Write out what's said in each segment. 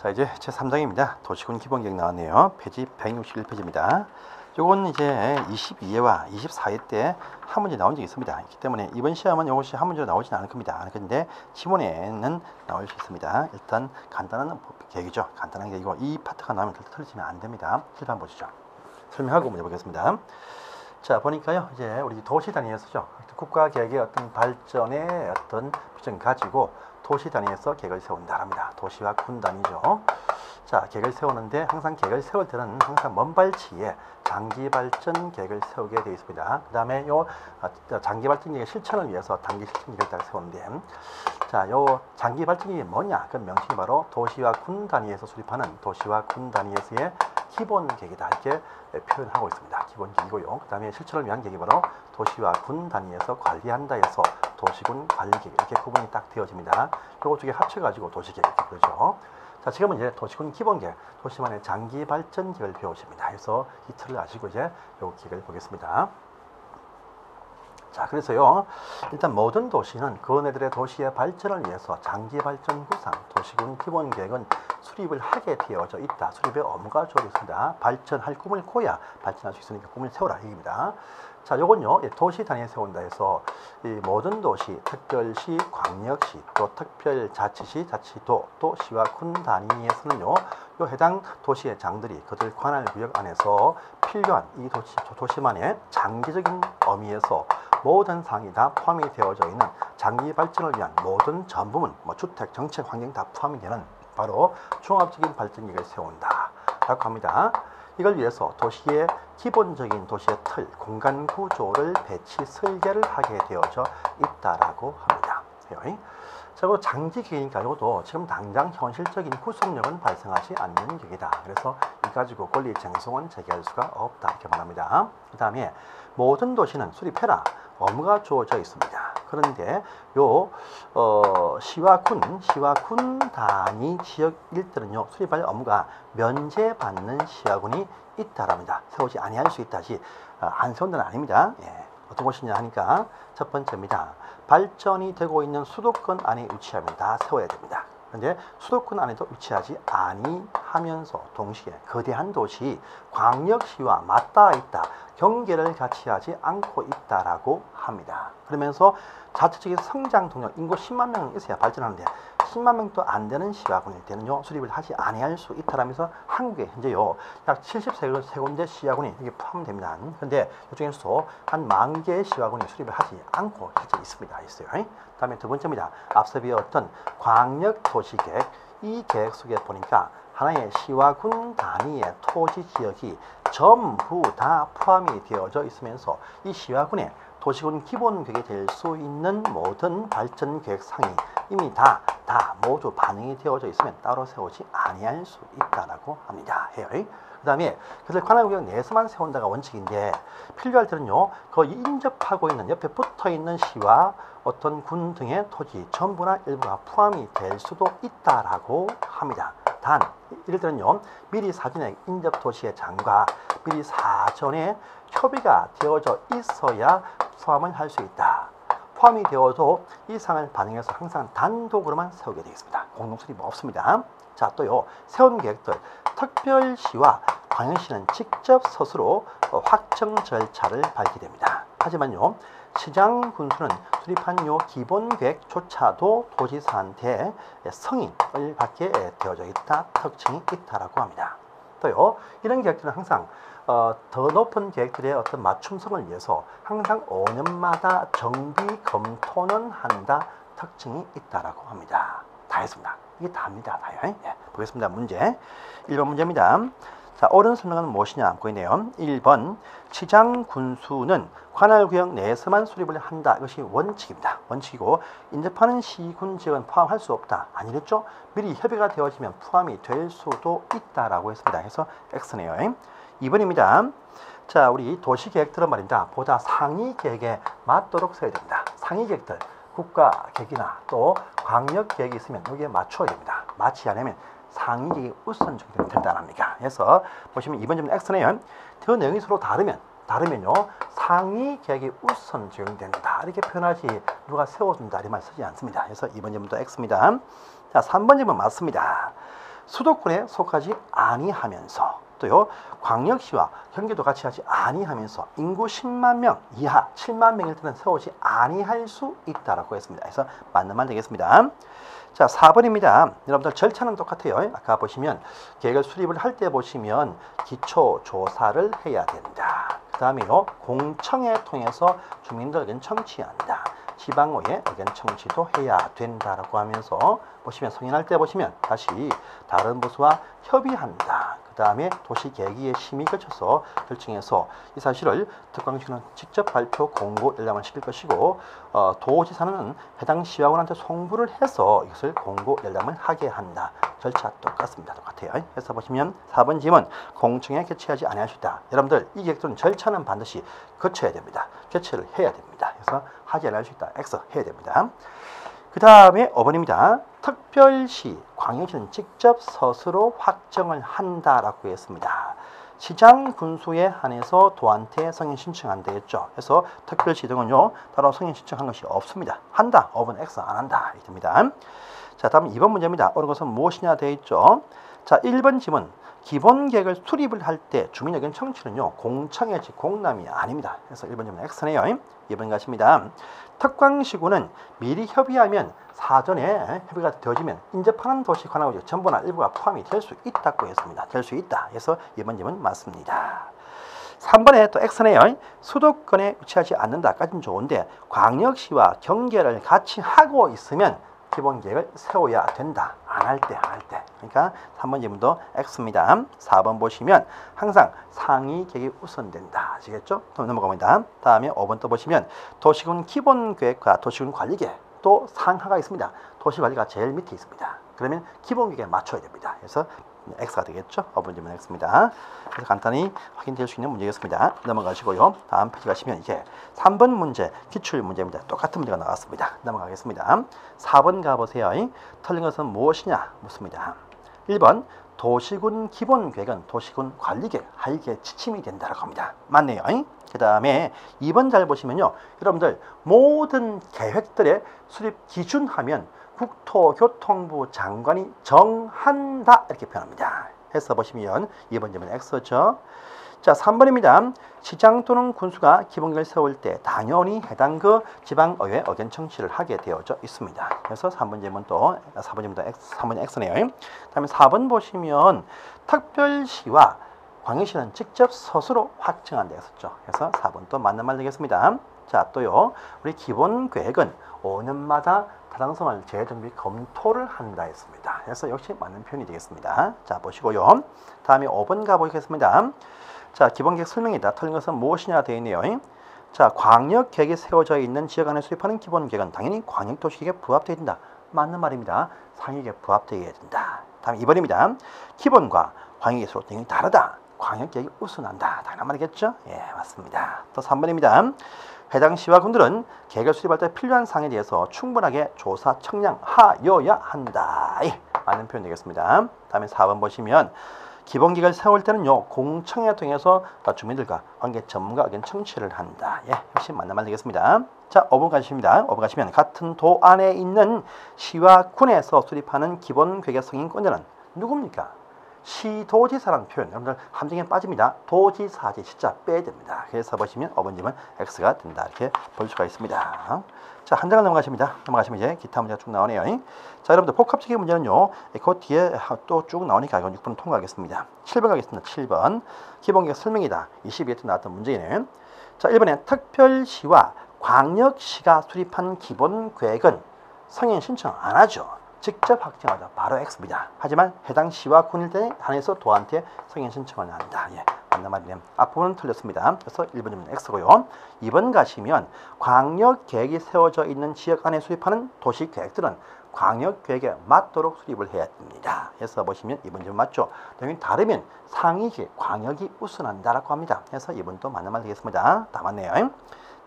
자, 이제 제 3장입니다. 도시군 기본계획 나왔네요. 페이지 161페이지입니다. 요건 이제 22회와 24회 때 한 문제 나온 적이 있습니다. 있기 때문에 이번 시험은 이것이 한 문제로 나오지는 않을 겁니다. 그런데 지문에는 나올 수 있습니다. 일단 간단한 계획이죠. 간단한 계획이고 이 파트가 나오면 틀리지면 안 됩니다. 실판 보시죠. 설명하고 문제 보겠습니다. 자, 보니까요, 이제 우리 도시 단위에서죠. 국가 계획의 어떤 발전의 어떤 비전 가지고 도시 단위에서 계획을 세운다랍니다. 도시와 군 단위죠. 자, 계획을 세우는데 항상 계획을 세울 때는 항상 먼 발치에 장기 발전 계획을 세우게 되어 있습니다. 그 다음에 요 장기 발전 계획 실천을 위해서 단기 실천 계획을 세우는데, 자, 요 장기 발전 계획이 뭐냐? 그 명칭이 바로 도시와 군 단위에서 수립하는 도시와 군 단위에서의 기본 계획이다, 이렇게 표현하고 있습니다. 기본 계획이고요. 그 다음에 실천을 위한 계획이 바로 도시와 군 단위에서 관리한다 해서 도시군 관리 계획, 이렇게 구분이 딱 되어집니다. 요거 두 개 합쳐가지고 도시 계획 이렇게 부르죠. 자, 지금은 이제 도시군 기본 계획, 도시만의 장기 발전 계획을 배우십니다. 그래서 이 틀을 아시고 이제 요 계획을 보겠습니다. 자, 그래서요, 일단 모든 도시는 그네들의 도시의 발전을 위해서 장기 발전 구상, 도시군 기본 계획은 수립을 하게 되어져 있다. 수립의 업무가 주어져 있습니다. 발전할 꿈을 꿔야 발전할 수 있으니까 꿈을 세우라 얘기입니다. 자, 요건요, 도시 단위에 세운다 해서 이 모든 도시, 특별시, 광역시, 또 특별자치시, 자치도, 또 시와 군 단위에서는요, 요 해당 도시의 장들이 그들 관할 구역 안에서 필요한 이 도시만의 장기적인 의미에서 모든 사항이 다 포함이 되어져 있는 장기 발전을 위한 모든 전 부문, 주택, 정책, 환경 다 포함이 되는 바로 종합적인 발전 계획을 세운다 라고 합니다. 이걸 위해서 도시의 기본적인 도시의 틀, 공간 구조를 배치, 설계를 하게 되어져 있다라고 합니다. 자, 그리고 장기 계획이니까 이것도 지금 당장 현실적인 구속력은 발생하지 않는 계획이다. 그래서 이 가지고 권리 쟁송은 제기할 수가 없다, 이렇게 말합니다. 그 다음에 모든 도시는 수립해라 업무가 주어져 있습니다. 그런데 요 시와 군 단위 지역일 때는요, 수립할 업무가 면제받는 시와 군이 있다랍니다. 세우지 아니할 수 있다시 안 세운다는 아닙니다. 예, 어떤 곳이냐 하니까 첫 번째입니다. 발전이 되고 있는 수도권 안에 위치하면 다 세워야 됩니다. 그런데 수도권 안에도 위치하지 아니하면서 동시에 거대한 도시, 광역시와 맞닿아 있다, 경계를 같이 하지 않고 있다라고 합니다. 그러면서 자체적인 성장 동력, 인구 10만 명 있어야 발전하는데 10만 명도 안 되는 시와 군일 때는요, 수립을 하지 아니할 수 있다라면서 한국에 현재요 약 73군데 시와군이 여기 포함됩니다. 그런데 이 중에서도 한 10,000개의 시와군이 수립을 하지 않고 현재 있습니다. 있어요. 다음에 두 번째입니다. 앞서 배웠던 광역도시계획, 이 계획 속에 보니까 하나의 시와 군 단위의 토지 지역이 전부 다 포함이 되어져 있으면서 이 시와 군의 도시군 기본 계획이 될 수 있는 모든 발전 계획상이 이미 다 모두 반영이 되어져 있으면 따로 세우지 아니할 수 있다라고 합니다. 그 다음에 그래서 관할 구역 내에서만 세운다가 원칙인데 필요할 때는요, 그 인접하고 있는 옆에 붙어 있는 시와 어떤 군 등의 토지 전부나 일부가 포함이 될 수도 있다라고 합니다. 단 이럴 때는요, 미리 사전에 인접 도시의 장과 미리 사전에 협의가 되어져 있어야 포함을 할 수 있다. 포함이 되어도 이 사항을 반영해서 항상 단독으로만 세우게 되겠습니다. 공동 수립 없습니다. 자, 또요, 세운 계획들, 특별시와 광역시는 직접 스스로 확정 절차를 밟게 됩니다. 하지만요, 시장 군수는 수립한 요 기본 계획조차도 도지사한테 승인을 받게 되어져 있다, 특징이 있다라고 합니다. 또요, 이런 계획들은 항상 더 높은 계획들의 어떤 맞춤성을 위해서 항상 5년마다 정비 검토는 한다, 특징이 있다라고 합니다. 다 했습니다. 이게 다입니다. 다요. 예, 보겠습니다. 문제 1번 문제입니다. 자, 옳은 설명은 무엇이냐 보이네요. 1번 시장 군수는 관할구역 내에서만 수립을 한다. 이것이 원칙입니다. 원칙이고 인접하는 시군 지역은 포함할 수 없다. 아니랬죠? 미리 협의가 되어지면 포함이 될 수도 있다라고 했습니다. 그래서 X네요. 2번입니다. 자, 우리 도시계획들은 말입니다. 보다 상위 계획에 맞도록 써야 됩니다. 상위 계획들, 국가 계획이나 또 광역 계획이 있으면 여기에 맞춰야 됩니다. 맞지 않으면 상위 계획이 우선 적용된다는 합니다. 그래서 보시면 2번 질문 X네요. 그 내용이 서로 다르면요, 상위 계획이 우선 적용된다, 이렇게 표현하지 누가 세워준다 이 말 쓰지 않습니다. 그래서 2번 질문도 X입니다. 자, 3번 질문 맞습니다. 수도권에 속하지 아니하면서 또요 광역시와 경기도 같이 하지 아니하면서 인구 10만 명 이하 7만 명일 때는 세우지 아니할 수 있다라고 했습니다. 그래서 맞는 말 되겠습니다. 자, 4번입니다. 여러분들 절차는 똑같아요. 아까 보시면 계획을 수립을 할 때 보시면 기초 조사를 해야 된다. 그 다음에요 공청회 통해서 주민들 의견 청취한다. 지방의회 의견 청취도 해야 된다라고 하면서 보시면 승인할 때 보시면 다시 다른 부서와 협의한다. 그 다음에 도시계획위의 심의 거쳐서 결정해서 이 사실을 특광시는 직접 발표 공고 열람을 시킬 것이고 도지사는 해당 시의원한테 송부를 해서 이것을 공고 열람을 하게 한다. 절차 똑같습니다. 똑같아요. 그래서 보시면 4번 질문 공청회 개최하지 않을 수 있다. 여러분들 이 계획들은 절차는 반드시 거쳐야 됩니다. 개최를 해야 됩니다. 그래서 하지 않을 수 있다. X 해야 됩니다. 그 다음에 5번입니다. 특별시, 광역시는 직접 스스로 확정을 한다라고 했습니다. 시장 군수에 한해서 도한테 승인 신청한다 했죠. 그래서 특별시 등은요 따로 승인 신청한 것이 없습니다. 한다. 5번 X 안 한다. 이겁니다. 자, 다음 2번 문제입니다. 옳은 것은 무엇이냐 되어 있죠. 자, 1번 질문. 기본 계획을 수립을 할 때 주민 의견 청취는요 공청회 즉 공람이 아닙니다. 그래서 1번 질문 X네요. 2번 가십니다. 특광시구는 미리 협의하면 사전에 협의가 되어지면 인접하는 도시 관할구역 전부나 일부가 포함이 될 수 있다고 했습니다. 될 수 있다. 그래서 2번 질문 맞습니다. 3번에 또 X네요. 수도권에 위치하지 않는다까지는 좋은데 광역시와 경계를 같이 하고 있으면 기본 계획을 세워야 된다. 안 할 때. 그러니까 3번 질문도 X입니다. 4번 보시면 항상 상위 계획이 우선된다. 아시겠죠? 또 넘어갑니다. 다음에 5번 또 보시면 도시군 기본 계획과 도시군 관리 계획 또 상하가 있습니다. 도시 관리가 제일 밑에 있습니다. 그러면 기본 계획에 맞춰야 됩니다. 그래서 X가 되겠죠? 5번 질문 X입니다. 그래서 간단히 확인될 수 있는 문제였습니다. 넘어가시고요. 다음 페이지 가시면 이제 3번 문제, 기출 문제입니다. 똑같은 문제가 나왔습니다. 넘어가겠습니다. 4번 가보세요. 틀린 것은 무엇이냐? 묻습니다. 1번 도시군 기본 계획은 도시군 관리 계획, 하위계획 지침이 된다라고 합니다. 맞네요. 그 다음에 2번 잘 보시면요. 여러분들 모든 계획들의 수립 기준 하면 국토교통부 장관이 정한다 이렇게 표현합니다. 해서 보시면 2번 질문 X죠. 자, 3번입니다. 시장 또는 군수가 기본계획을 세울 때 당연히 해당 그 지방의회 의견 청취를 하게 되어져 있습니다. 그래서 3번 질문 또 4번 질문도 X, 3번이 X네요. 다음에 4번 보시면 특별시와 광역시는 직접 스스로 확정한다 했었죠. 그래서 4번 또 맞는 말 되겠습니다. 자, 또요. 우리 기본계획은 5년마다 타당성을 재정비 검토를 한다 했습니다. 그래서 역시 맞는 표현이 되겠습니다. 자, 보시고요. 다음에 5번 가보겠습니다. 자, 기본계획 설명이다. 틀린 것은 무엇이냐 되어 있네요. 자, 광역계획이 세워져 있는 지역 안에 수립하는 기본계획은 당연히 광역도시계획에 부합되어야 된다. 맞는 말입니다. 상위계획에 부합되어야 된다. 다음 2번입니다. 기본과 광역계획 서로 당연히 다르다. 광역계획이 우선한다. 당연한 말이겠죠? 예, 맞습니다. 또 3번입니다. 해당 시와 군들은 계획을 수립할 때 필요한 사항에 대해서 충분하게 조사 청량하여야 한다. 예, 맞는 표현 되겠습니다. 다음에 4번 보시면 기본계획을 세울 때는요 공청회 통해서 주민들과 관계 전문가 의견 청취를 한다. 예, 역시 맞는 말 되겠습니다. 자, 5번 가십니다. 5번 가시면 같은 도 안에 있는 시와 군에서 수립하는 기본계획의 승인권자는 누굽니까? 시도지사라는 표현, 여러분들 함정에 빠집니다. 도지사지 진짜 빼야 됩니다. 그래서 보시면 5번 질문 X가 된다. 이렇게 볼 수가 있습니다. 자, 한 장을 넘어가십니다. 넘어가시면 이제 기타 문제가 쭉 나오네요. 자, 여러분들 복합적인 문제는요. 그 뒤에 또 쭉 나오니까 이건 6번 통과하겠습니다. 7번 가겠습니다. 7번. 기본계획 설명이다. 22회 때 나왔던 문제이네요. 자, 1번에 특별시와 광역시가 수립한 기본계획은 승인 신청 안 하죠. 직접 확정하죠. 바로 X입니다. 하지만 해당 시와 군일 때 한해서 도한테 승인 신청을 한다. 예, 맞는 말이네요. 앞부분은 틀렸습니다. 그래서 1번 질문 X고요. 2번 가시면 광역계획이 세워져 있는 지역 안에 수립하는 도시계획들은 광역계획에 맞도록 수립을 해야 됩니다. 그래서 보시면 2번 질문 맞죠? 당연히 다르면 상위계획, 광역이 우선한다라고 합니다. 그래서 2번도 맞는 말 되겠습니다. 다 맞네요.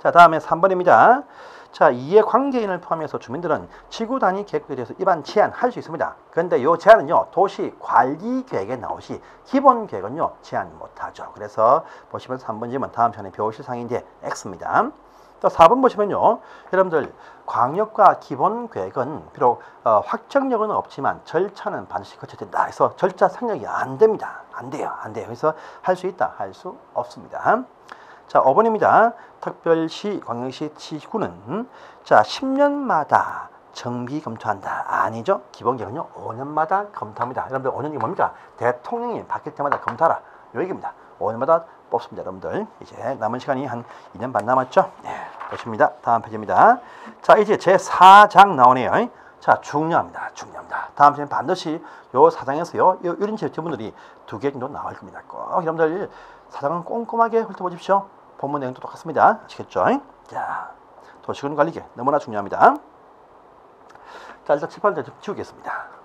자, 다음에 3번입니다. 자, 이해 관계인을 포함해서 주민들은 지구 단위 계획에 대해서 입안 제한할 수 있습니다. 그런데 이 제한은요 도시 관리 계획에 나오시 기본 계획은요 제한 못하죠. 그래서 보시면 3번 질문 다음 편에 배우실 사항인데 X입니다. 또 4번 보시면요. 여러분들 광역과 기본계획은 비록 확정력은 없지만 절차는 반드시 거쳐야 된다. 그래서 절차 생략이 안 됩니다. 안 돼요. 안 돼요. 그래서 할 수 있다. 할 수 없습니다. 자, 5번입니다. 특별시, 광역시, 시군은 자 10년마다 정비 검토한다. 아니죠. 기본계획은요 5년마다 검토합니다. 여러분들 5년이 뭡니까? 대통령이 바뀔 때마다 검토하라. 요 얘기입니다. 5년마다 뽑습니다. 여러분들 이제 남은 시간이 한 2년 반 남았죠. 네, 보십니다. 다음 페이지입니다. 자, 이제 제4장 나오네요. 자, 중요합니다. 중요합니다. 다음 시간에 반드시 요 사장에서요 이런 제품들이 2개 정도 나올 겁니다. 꼭 여러분들 사장은 꼼꼼하게 훑어보십시오. 본문 내용도 똑같습니다. 아시겠죠? 자, 도시군 관리계 너무나 중요합니다. 자, 일단 칠판을 좀 지우겠습니다.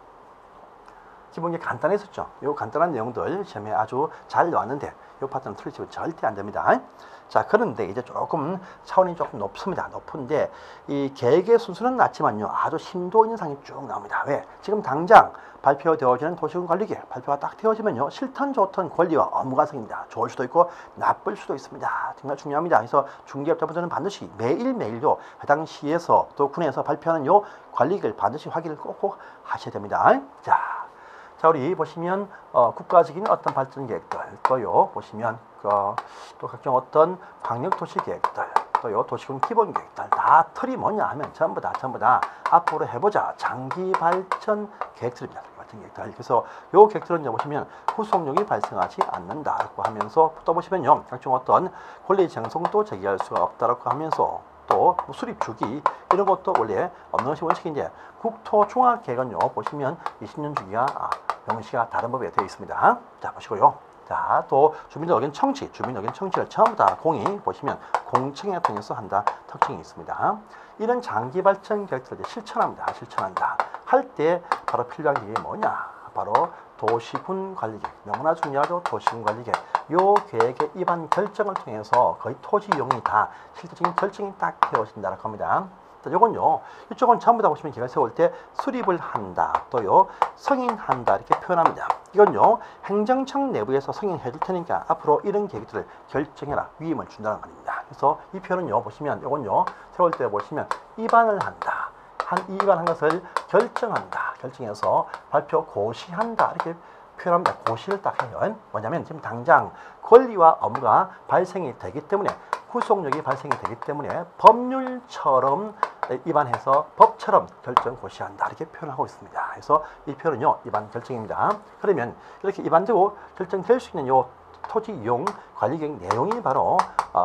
기본이 간단했었죠. 요 간단한 내용들 시험에 아주 잘 나왔는데 요 파트는 틀리시면 절대 안 됩니다. 자, 그런데 이제 조금 차원이 조금 높습니다. 높은데 이 계획의 순서는 낮지만요 아주 심도 있는 상이 쭉 나옵니다. 왜? 지금 당장 발표되어지는 도시군 관리계획 발표가 딱 되어지면요 싫든 좋든 권리와 업무가 생깁니다. 좋을 수도 있고 나쁠 수도 있습니다. 정말 중요합니다. 그래서 중개업자분들은 반드시 매일매일요 해당 시에서 또 군에서 발표하는 요 관리계획을 반드시 확인을 꼭꼭 하셔야 됩니다. 자, 우리 보시면 국가적인 어떤 발전 계획들 또요 보시면 또 각종 어떤 광역 도시 계획들 또요 도시군 기본 계획들 다 틀이 뭐냐 하면 전부 다 앞으로 해보자 장기 발전 계획들입니다. 발전 계획들. 그래서 요 계획들은 보시면 후속력이 발생하지 않는다라고 하면서 또 보시면요 각종 어떤 권리 쟁송도 제기할 수가 없다라고 하면서 또 수립 주기 이런 것도 원래 없는 것이 원칙인데 국토종합계획은요 보시면 20년 주기가 명시가 다른 법에 되어 있습니다. 자, 보시고요. 자, 또 주민 의견 청취를 전부 다 공이 보시면 공청회 통해서 한다 특징이 있습니다. 이런 장기 발전 계획들을 실천한다 할 때 바로 필요한 게 뭐냐? 바로 도시군 관리계획, 너무나 중요하죠. 도시군 관리계획. 요 계획의 입안 결정을 통해서 거의 토지 이용이 다 실질적인 결정이 딱 되어진다고 합니다. 요건요, 이쪽은 전부 다 보시면 계획을 세울 때 수립을 한다, 또요, 승인한다, 이렇게 표현합니다. 이건요, 행정청 내부에서 승인해 줄 테니까 앞으로 이런 계획들을 결정해라, 위임을 준다는 말입니다. 그래서 이 표현은요, 보시면, 요건요, 세울 때 보시면, 입안을 한다. 입안한 것을 결정해서 발표 고시한다, 이렇게 표현합니다. 고시를 딱 해요. 뭐냐면, 지금 당장 권리와 업무가 발생이 되기 때문에, 후속력이 발생이 되기 때문에 법률처럼 입안해서 법처럼 결정 고시한다 이렇게 표현하고 있습니다. 그래서 이 표현은요 입안 결정입니다. 그러면 이렇게 입안되고 결정될 수 있는 요 토지 이용 관리계획 내용이 바로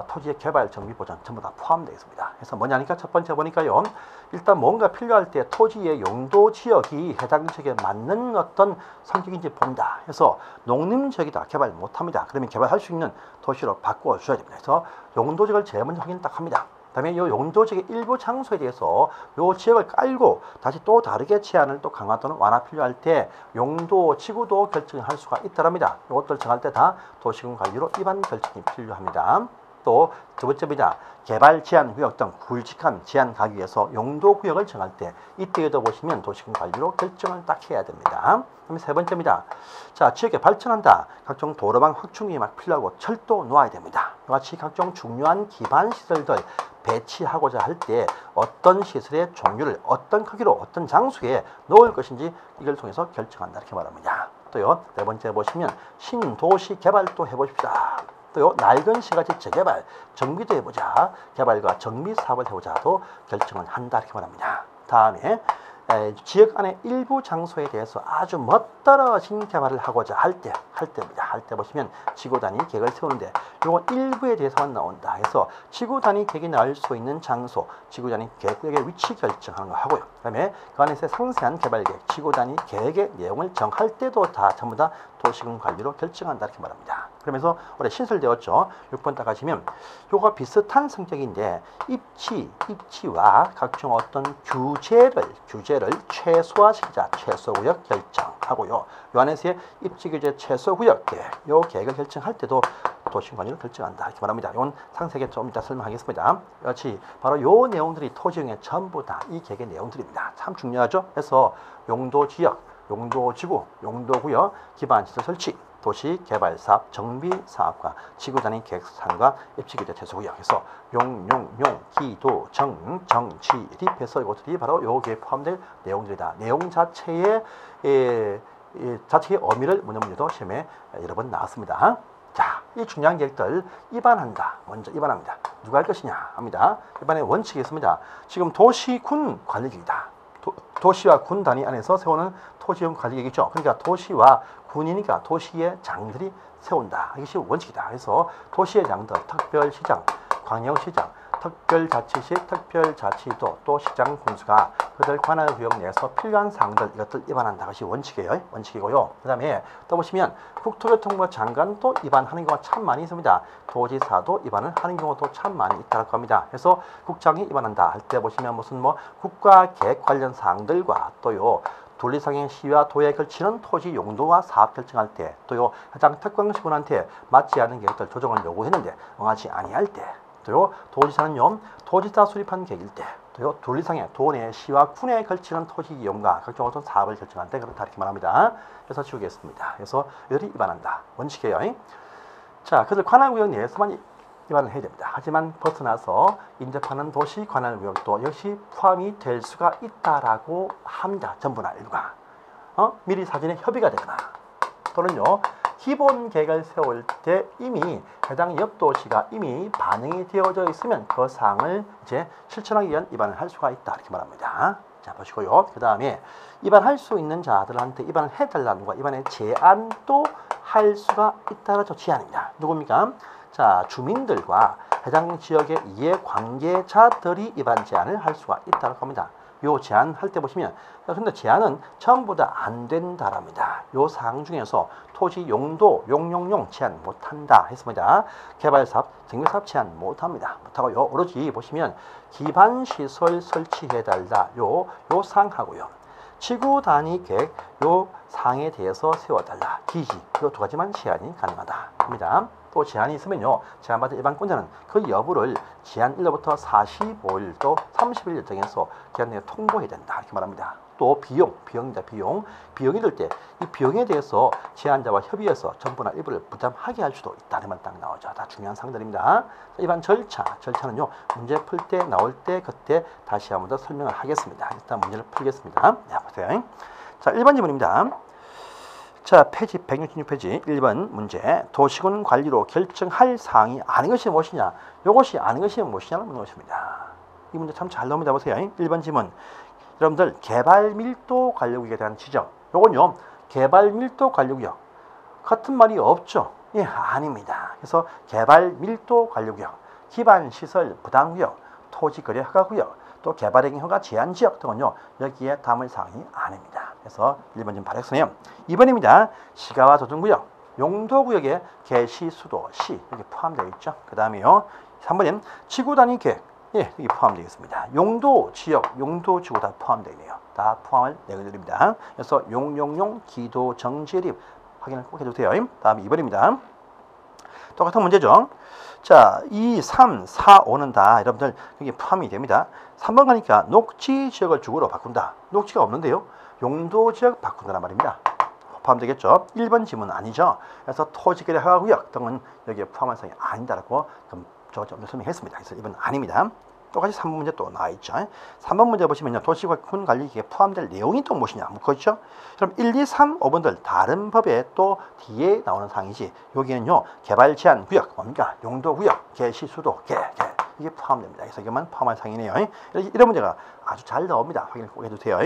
토지의 개발 정비 보전 전부 다 포함되어 있습니다. 그래서 뭐냐니까 첫 번째 보니까요 일단 뭔가 필요할 때 토지의 용도 지역이 해당 지역에 맞는 어떤 성격인지 본다. 그래서 농림 지역이다 개발 못합니다. 그러면 개발할 수 있는 도시로 바꿔 주셔야 됩니다. 그래서 용도 지역을 제일 먼저 확인 딱 합니다. 그다음에 이 용도 지역의 일부 장소에 대해서 이 지역을 깔고 다시 또 다르게 제한을 또 강화 또는 완화 필요할 때 용도 지구도 결정할 수가 있다랍니다. 이것들 정할 때 다 도시군 관리로 입안 결정이 필요합니다. 또 두 번째입니다. 개발 제한 구역 등 굵직한 제한 가기 위해서 용도 구역을 정할 때 이때에도 보시면 도시군 관리로 결정을 딱 해야 됩니다. 그다음에 세 번째입니다. 자, 지역에 발전한다. 각종 도로망 확충이 막 필요하고 철도 놓아야 됩니다. 이와 같이 각종 중요한 기반 시설들 배치하고자 할 때 어떤 시설의 종류를 어떤 크기로 어떤 장소에 놓을 것인지 이걸 통해서 결정한다 이렇게 말합니다. 또요 네 번째 보시면 신도시 개발도 해보십시다. 또요 낡은 시가지 재개발 정비도 해보자. 개발과 정비 사업을 해보자도 결정을 한다 이렇게 말합니다. 다음에 지역 안에 일부 장소에 대해서 아주 멋떨어진 개발을 하고자 할 때입니다. 할 때 보시면 지구 단위 계획을 세우는데 요건 일부에 대해서만 나온다. 해서 지구 단위 계획이 나올 수 있는 장소, 지구 단위 계획의 위치 결정하는 거 하고요. 그다음에 그 안에서 상세한 개발 계획, 지구 단위 계획의 내용을 정할 때도 다 전부 다 도시군 관리로 결정한다 이렇게 말합니다. 그러면서 올해 신설되었죠. 6번 딱 가시면 요가 비슷한 성격인데 입지와 각종 어떤 규제를 최소화시키자. 최소구역 결정하고요. 요 안에서의 입지 규제 최소구역 계획, 요 계획을 결정할 때도 도시군 관리로 결정한다 이렇게 말합니다. 이건 상세하게 좀 이따 설명하겠습니다. 역시 바로 요 내용들이 토지용의 전부 다 이 계획의 내용들입니다. 참 중요하죠. 그래서 용도 지역, 용도 지구, 용도 구역, 기반 시설 설치, 도시개발사업 정비사업과 지구단위 계획상과 입지규제 퇴소구역. 그래서 용, 기도, 정치, 립해서 이것들이 바로 여기에 포함될 내용들이다. 내용 자체의 자체의 의미를 문제도 시험에 여러 번 나왔습니다. 자, 이 중요한 계획들 입안한다. 먼저 입안합니다. 누가 할 것이냐 합니다. 입안의 원칙이 있습니다. 지금 도시군 관리계획이다. 도시와 군 단위 안에서 세우는 토지용 관리계획이죠. 그러니까 도시와 군이니까 도시의 장들이 세운다. 이것이 원칙이다. 그래서 도시의 장들, 특별시장, 광역시장, 특별자치시, 특별자치도, 또 시장 군수가 그들 관할 구역 내에서 필요한 사항들 이것들 입안한다. 것이 원칙이에요. 원칙이고요. 그 다음에 또 보시면 국토교통부 장관도 입안하는 경우가 참 많이 있습니다. 도지사도 입안을 하는 경우도 참 많이 있다고 합니다. 그래서 국장이 입안한다 할 때 보시면 무슨 뭐 국가계획 관련 사항들과 또요 둘리상의 시와 도에 걸치는 토지 용도와 사업 결정할 때 또요 해당 특광시군한테 맞지 않는 계획들 조정을 요구했는데 응하지 아니할 때 또요 도지사는요 도지사 수립한 계획일 때 또요 둘리상의 도내 시와 군에 걸치는 토지 이용과 각종 어떤 사업을 결정할 때 그렇다 이렇게 말합니다. 그래서 지우겠습니다. 그래서 이들이 입안한다. 원칙이에요. 자, 그들 관할구역 내에서만 입안을 해야 됩니다. 하지만 벗어나서 인접하는 도시 관할구역도 역시 포함이 될 수가 있다라고 합니다. 전부나 일부가. 미리 사전에 협의가 되거나 또는요 기본 계획을 세울 때 이미 해당 옆도시가 이미 반영이 되어져 있으면 그 사항을 이제 실천하기 위한 입안을 할 수가 있다 이렇게 말합니다. 자, 보시고요. 그 다음에 입안할 수 있는 자들한테 입안을 해달라는 거 입안의 제안도 할 수가 있다는 제안입니다. 누굽니까? 자, 주민들과 해당 지역의 이해관계자들이 입안 제안을 할 수가 있다고 합니다. 요 제안할 때 보시면 근데 제안은 전부 다 안 된다랍니다. 요 사항 중에서 토지 용도 용용용 제안 못한다 했습니다. 개발사업, 정비사업 제안 못합니다. 못하고요. 오로지 보시면 기반시설 설치해달라 요 사항하고요. 지구 단위 계획 요 사항에 대해서 세워달라. 기지 이 두 가지만 제안이 가능하다 합니다. 또 제안이 있으면요 제안받은 입안권자는 그 여부를 제안일로부터 45일 또 30일 정해서 제안 내에 통보해야 된다 이렇게 말합니다. 또 비용이다. 비용이 들 때 이 비용에 대해서 제안자와 협의해서 전부나 일부를 부담하게 할 수도 있다. 이만 딱 나오죠. 다 중요한 사항들입니다. 입안 절차는요 문제 풀 때 나올 때 그때 다시 한번 더 설명을 하겠습니다. 일단 문제를 풀겠습니다. 네, 보세요. 자, 1번 질문입니다. 자, 페이지 166페이지 1번 문제. 도시군 관리로 결정할 사항이 아닌 것이 무엇이냐? 이것이 아닌 것이 무엇이냐는 묻는 것입니다. 이 문제 참 잘 나옵니다. 보세요. 1번 질문. 여러분들 개발 밀도 관리구역에 대한 지적. 요건요. 개발 밀도 관리구역. 같은 말이 없죠. 예, 아닙니다. 그래서 개발 밀도 관리구역, 기반 시설 부담구역, 토지 거래 허가구역, 또 개발행위 허가 제한 지역 등은요. 여기에 담을 사항이 아닙니다. 그래서 1번 좀 발행선이요. 2번입니다. 시가와 조정구역, 용도구역의 개시, 수도, 시 여기 포함되어 있죠. 그 다음에요. 3번은 지구단위 계획. 예, 여기 포함되어 있습니다. 용도 지역, 용도 지구 다 포함되어 있네요. 다 포함을 내드립니다. 그래서 용용용, 기도, 정지립 확인을 꼭 해주세요. 다음 2번입니다. 똑같은 문제죠. 자, 2, 3, 4, 5는 다 여러분들 여기 포함이 됩니다. 3번 가니까 녹지 지역을 주거로 바꾼다. 녹지가 없는데요. 용도 지역 바꾼다는 말입니다. 포함되겠죠. 1번 지문 아니죠. 그래서 토지거래 허가구역 등은 여기에 포함한 사항이 아니다라고 좀 설명했습니다. 그래서 2번 아닙니다. 똑같이 3번 문제 또 나와있죠. 3번 문제 보시면요. 도시군 관리기에 포함될 내용이 또 무엇이냐 묻고 있죠. 그럼 1, 2, 3, 5번들 다른 법에 또 뒤에 나오는 사항이지 여기는요. 개발 제한 구역, 뭡니까? 용도 구역, 개시, 수도, 이게 포함됩니다. 그래서 이것만 포함한 사항이네요. 이런 문제가 아주 잘 나옵니다. 확인을 꼭 해주세요.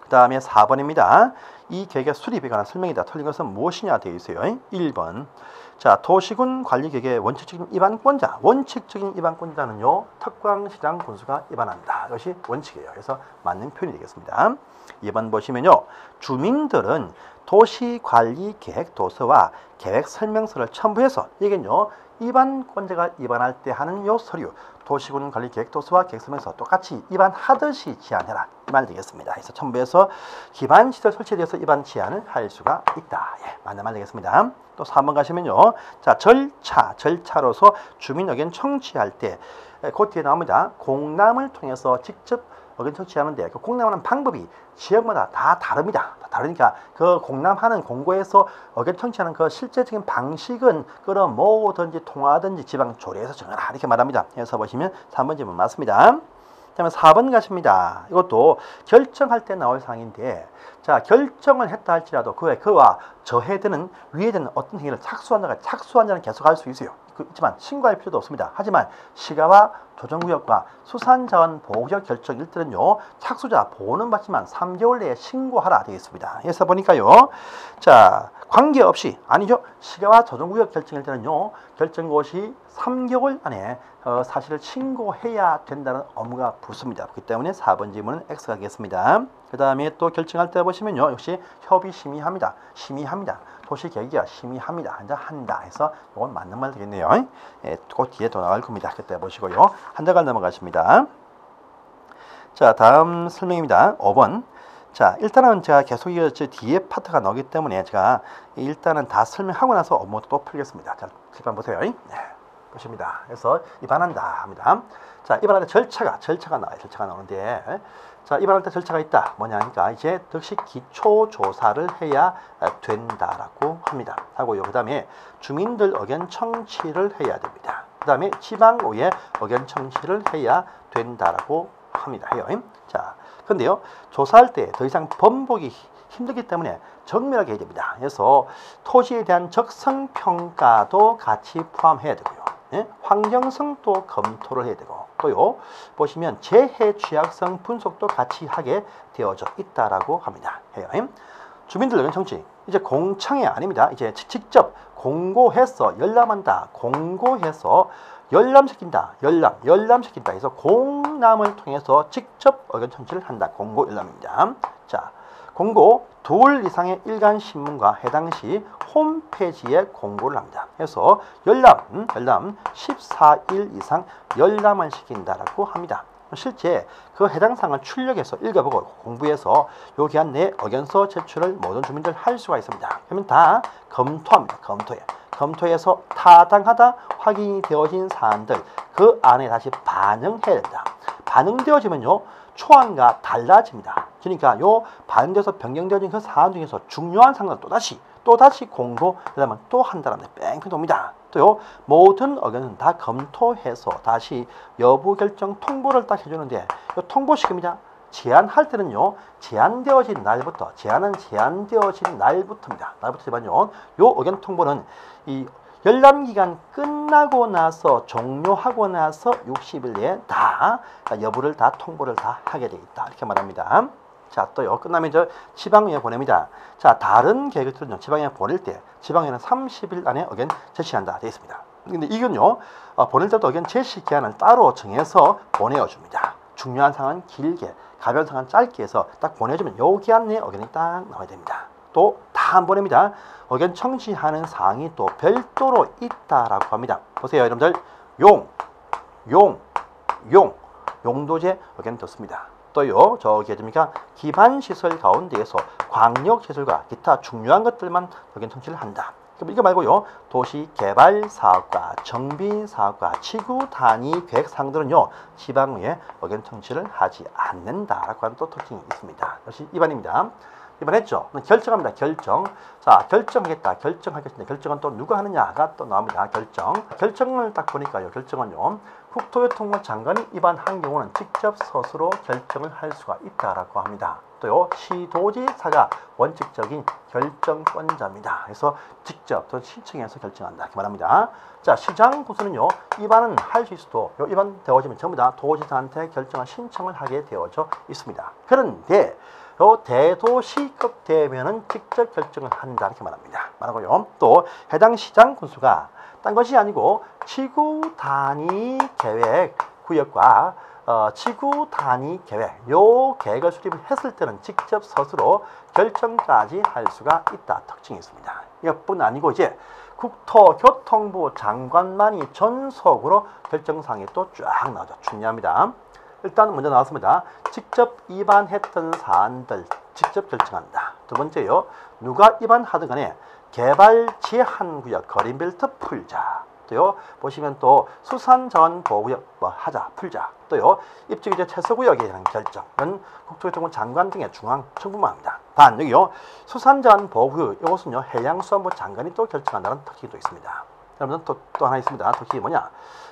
그 다음에 4번입니다. 이 계획의 수립에 관한 설명이다. 틀린 것은 무엇이냐 되어 있어요. 1번. 자, 도시군 관리계획의 원칙적인 입안권자는요. 특광시장 군수가 입안한다. 이것이 원칙이에요. 그래서 맞는 표현이 되겠습니다. 2번 보시면요. 주민들은 도시관리계획 도서와 계획설명서를 첨부해서 이게요. 입안권자가 입안할 때 하는 요 서류 도시군 관리 계획 도서와 계획설명서 똑같이 입안하듯이 제안해라 이 말 되겠습니다. 그래서 첨부해서 기반 시설 설치에 대해서 입안 제안을 할 수가 있다. 예, 맞는 말 되겠습니다. 또 3번 가시면요. 자, 절차로서 주민 의견 청취할 때 그 뒤에 나옵니다. 공람을 통해서 직접 의견 청취하는데 그 공람하는 방법이 지역마다 다 다릅니다. 다르니까 그 공람하는 공고에서 의견 청취하는 그 실제적인 방식은 그런 뭐든지 통화든지 지방 조례에서 정하라 이렇게 말합니다. 그래서 보시면 3번 질문 맞습니다. 그다음에 4번 가십니다. 이것도 결정할 때 나올 사항인데, 자, 결정을 했다 할지라도 그와 저해되는 위해되는 어떤 행위를 착수한 자는 계속 할 수 있어요. 그렇지만 신고할 필요도 없습니다. 하지만 시가와 조정구역과 수산자원 보호구역 결정일 때는요, 착수자 보호는 받지만 3개월 내에 신고하라 되겠습니다. 그래서 보니까요, 자, 관계없이, 아니죠, 시가와 조정구역 결정일 때는요, 결정고시 3개월 안에 사실을 신고해야 된다는 업무가 붙습니다. 그렇기 때문에 4번 질문은 X가 되겠습니다. 그 다음에 또 결정할 때 보시면요, 역시 협의 심의합니다. 도시계획이야 심의합니다. 한다 해서 이건 맞는 말 되겠네요. 예, 그 뒤에 또 나올 겁니다. 그때 보시고요. 한 달간 넘어가십니다. 자, 다음 설명입니다. 5번. 자, 일단은 제가 계속 저 뒤에 파트가 나오기 때문에 제가 일단은 다 설명하고 나서 업무 또 풀겠습니다. 자, 칠판 보세요. 네, 보십니다. 그래서 입안한다 합니다. 자, 입안할 때 절차가 나와요. 절차가 나오는데, 자, 입안할 때 절차가 있다. 뭐냐니까 이제 즉시 기초 조사를 해야 된다라고 합니다. 하고요. 그 다음에 주민들 의견 청취를 해야 됩니다. 그 다음에 지방의회 의견 청취를 해야 된다라고 합니다. 해요. 자, 근데요, 조사할 때 더 이상 번복이 힘들기 때문에 정밀하게 해야 됩니다. 그래서 토지에 대한 적성 평가도 같이 포함해야 되고요. 예? 환경성도 검토를 해야 되고, 또요, 보시면 재해 취약성 분석도 같이 하게 되어져 있다라고 합니다. 해요. 주민들 의견 청취, 이제 공청회 아닙니다. 이제 직접 공고해서 열람한다. 공고해서 열람시킨다. 열람시킨다 해서 공람을 통해서 직접 의견 청취를 한다. 공고 열람입니다. 자, 공고 2 이상의 일간 신문과 해당 시 홈페이지에 공고를 합니다. 그래서 열람 14일 이상 열람을 시킨다라고 합니다. 실제 그 해당 사항을 출력해서 읽어보고 공부해서 요 기한 내에 의견서 제출을 모든 주민들 할 수가 있습니다. 그러면 다 검토합니다. 검토해서 타당하다 확인이 되어진 사안들 그 안에 다시 반영해야 된다. 반영되어지면요, 초안과 달라집니다. 그러니까 요 반영돼서 변경되어진 그 사안 중에서 중요한 사항을 또다시 공고, 그다음에 또 한다는 뺑뺑 돕니다. 또요, 모든 의견은 다 검토해서 다시 여부 결정 통보를 딱 해주는데, 요 통보식입니다. 제안할 때는요, 제안되어진 날부터, 제안되어진 날부터입니다. 날부터지만요, 요 의견 통보는 이 열람기간 끝나고 나서, 종료하고 나서 60일 내에 다 여부를 다 통보를 다 하게 되어 있다. 이렇게 말합니다. 자, 또요, 끝나면 지방의회 보냅니다. 자, 다른 계획들은요, 지방의회 보낼 때, 지방의회는 30일 안에 의견 제시한다. 되어 있습니다. 근데 이건요, 보낼 때도 의견 제시 기한을 따로 정해서 보내어줍니다. 중요한 사항은 길게, 가벼운 사항은 짧게 해서 딱 보내주면 요 기한 내에 의견이 딱 나와야 됩니다. 또 다 안 보냅니다. 의견 청취하는 사항이 또 별도로 있다라고 합니다. 보세요, 여러분들. 용도제 의견 듣습니다. 또요, 저기 됩니까? 기반시설 가운데에서 광역시설과 기타 중요한 것들만 의견 청취를 한다. 그럼 이거 말고요, 도시개발사업과 정비사업과 지구 단위 계획 사항들은요, 지방의회 의견 청취를 하지 않는다라고 하는 또 특징이 있습니다. 역시 입안입니다. 입안했죠? 결정합니다. 결정. 자, 결정하겠습니다. 결정은 또 누가 하느냐가 또 나옵니다. 결정을 딱 보니까요, 결정은요, 국토교통부 장관이 입안한 경우는 직접 스스로 결정을 할 수가 있다라고 합니다. 또요, 시도지사가 원칙적인 결정권자입니다. 그래서 직접 또 신청해서 결정한다 이렇게 말합니다. 자, 시장 구수는요, 입안은 할 수 있어도 요 입안 되어지면 전부 다 도지사한테 결정을 신청을 하게 되어져 있습니다. 그런데 요 대도시급 되면은 직접 결정을 한다 이렇게 말하고요. 또 해당 시장 군수가 딴 것이 아니고 지구 단위 계획 구역과 지구 단위 계획 요 계획을 수립을 했을 때는 직접 스스로 결정까지 할 수가 있다 특징이 있습니다. 이것뿐 아니고 이제 국토교통부 장관만이 전속으로 결정사항이 또 쫙 나오죠. 중요합니다. 일단 먼저 나왔습니다. 직접 입안했던 사안들 직접 결정한다. 두 번째요, 누가 입안하든 간에 개발 제한구역 거리벨트 풀자. 또요, 보시면 또 수산자원 보호구역 풀자. 또요, 입주 규제 최소 구역에 대한 결정은 국토교통부 장관 등의 중앙 정부만 합니다. 단 여기요, 수산자원 보호구역 이것은요 해양수산부 장관이 또 결정한다는 특징이 또 있습니다. 여러분 또 하나 있습니다. 특징이 뭐냐?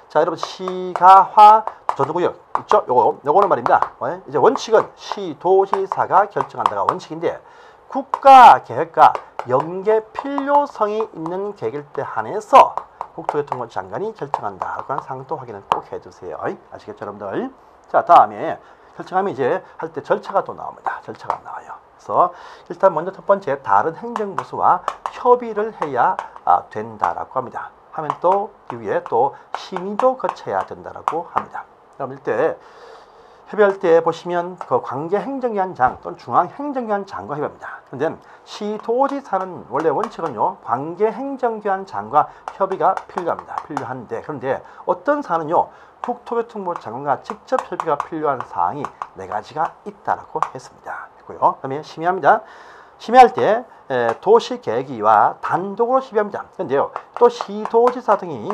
자, 여러분 시가화 조정구역 있죠? 요거는 말입니다. 이제 원칙은 시도지사가 결정한다가 원칙인데 국가 계획과 연계 필요성이 있는 계획일 때 한해서 국토교통부 장관이 결정한다. 그런 사항도 확인을 꼭 해주세요. 아시겠죠, 여러분들? 자, 다음에 결정하면 이제 할 때 절차가 또 나옵니다. 절차가 나와요. 그래서 일단 먼저 첫 번째 다른 행정부서와 협의를 해야 된다라고 합니다. 하면 또 뒤에 또 심의도 거쳐야 된다라고 합니다. 그럼 이때 협의할 때 보시면 그 관계행정위원장 또는 중앙행정위원장과 협의합니다. 그런데 시도지사는 원래 원칙은요 관계행정위원장과 협의가 필요한데 그런데 어떤 사안은요 국토교통부 장관과 직접 협의가 필요한 사항이 4가지가 있다라고 했습니다. 했고요. 그다음에 심의합니다. 심의할 때 도시계획위와 단독으로 심의합니다. 그런데요 또 시도지사 등이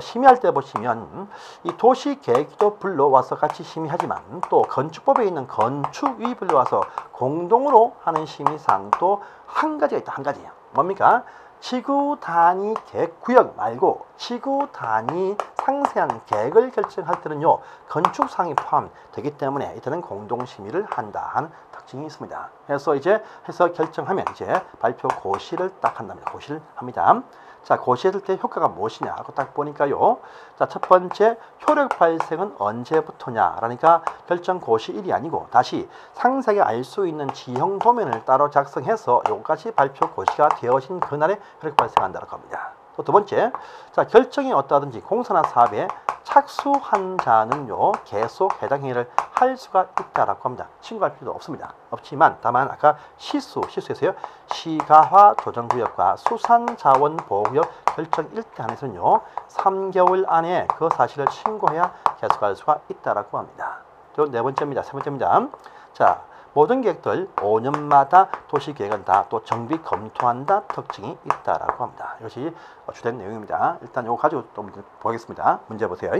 심의할 때 보시면 이 도시계획도 불러와서 같이 심의하지만 또 건축법에 있는 건축위 불러와서 공동으로 하는 심의사항도 한 가지가 있다. 한 가지예요. 뭡니까? 지구 단위 계획구역 말고 지구 단위 상세한 계획을 결정할 때는요 건축사항이 포함되기 때문에 이때는 공동심의를 한다 하는 특징이 있습니다. 그래서 이제 해서 결정하면 이제 발표 고시를 딱 한답니다. 고시를 합니다. 자, 고시했을 때 효과가 무엇이냐 하고 딱 보니까요. 자, 첫 번째 효력 발생은 언제부터냐 그러니까 결정 고시일이 아니고 다시 상세하게 알 수 있는 지형 도면을 따로 작성해서 요까지 발표 고시가 되어진 그날에 효력 발생한다고 합니다. 또 두 번째, 자, 결정이 어떠하든지 공사나 사업에 착수한 자는요 계속 해당 행위를 할 수가 있다라고 합니다. 신고할 필요도 없습니다. 없지만 다만 아까 실수에서요 시가화 조정구역과 수산자원보호구역 결정 일대 한에서는요 3개월 안에 그 사실을 신고해야 계속할 수가 있다라고 합니다. 또 네 번째입니다. 세 번째입니다. 자, 모든 계획들 5년마다 도시계획은 다 또 정비 검토한다 특징이 있다라고 합니다. 이것이 주된 내용입니다. 일단 이거 가지고 또 문제 보겠습니다. 문제 보세요.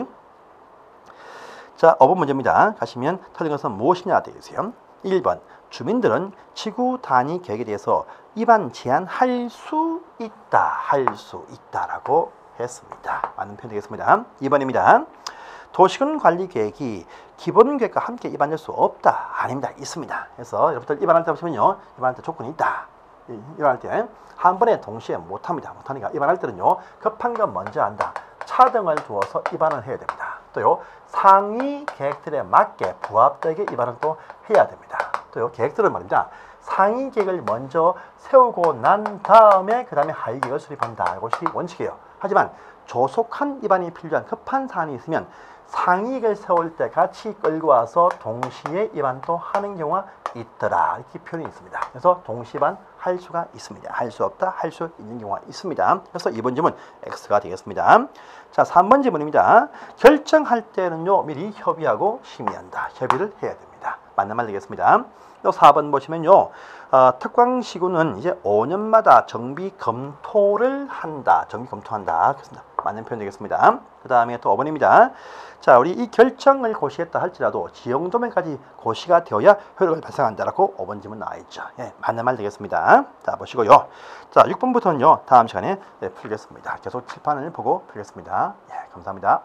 자, 5번 문제입니다. 가시면 틀린 것은 무엇이냐 되어 있어요. 1번 주민들은 지구 단위 계획에 대해서 위반 제한할 수 있다라고 했습니다. 맞는 표현 되겠습니다. 2번입니다. 도시군 관리 계획이 기본 계획과 함께 위반될 수 없다. 아닙니다. 있습니다. 그래서 여러분들 위반할 때 보시면요. 위반할 때 조건이 있다. 위반할 때 한 번에 동시에 못합니다. 못하니까 위반할 때는요. 급한 건 먼저 한다. 차등을 두어서 위반을 해야 됩니다. 또요. 상위 계획들에 맞게 부합되게 위반을 또 해야 됩니다. 또요. 계획들은 말입니다. 상위 계획을 먼저 세우고 난 다음에 그 다음에 하위 계획을 수립한다. 이것이 원칙이에요. 하지만 조속한 위반이 필요한 급한 사안이 있으면 상위계획을 세울 때 같이 끌고 와서 동시에 위반도 하는 경우가 있더라. 이렇게 표현이 있습니다. 그래서 동시반 할 수가 있습니다. 할 수 없다, 할 수 있는 경우가 있습니다. 그래서 이번 질문 X가 되겠습니다. 자, 3번 질문입니다. 결정할 때는요, 미리 협의하고 심의한다. 협의를 해야 됩니다. 맞는 말 되겠습니다. 또 4번 보시면요, 특광시군은 이제 5년마다 정비 검토를 한다. 정비 검토한다. 그렇습니다. 맞는 표현 되겠습니다. 그 다음에 또 5번입니다. 자, 우리 이 결정을 고시했다 할지라도 지형도면까지 고시가 되어야 효력을 발생한다라고 5번 질문 나와 있죠. 예, 맞는 말 되겠습니다. 자, 보시고요. 자, 6번부터는요, 다음 시간에 풀겠습니다. 계속 칠판을 보고 풀겠습니다. 예, 감사합니다.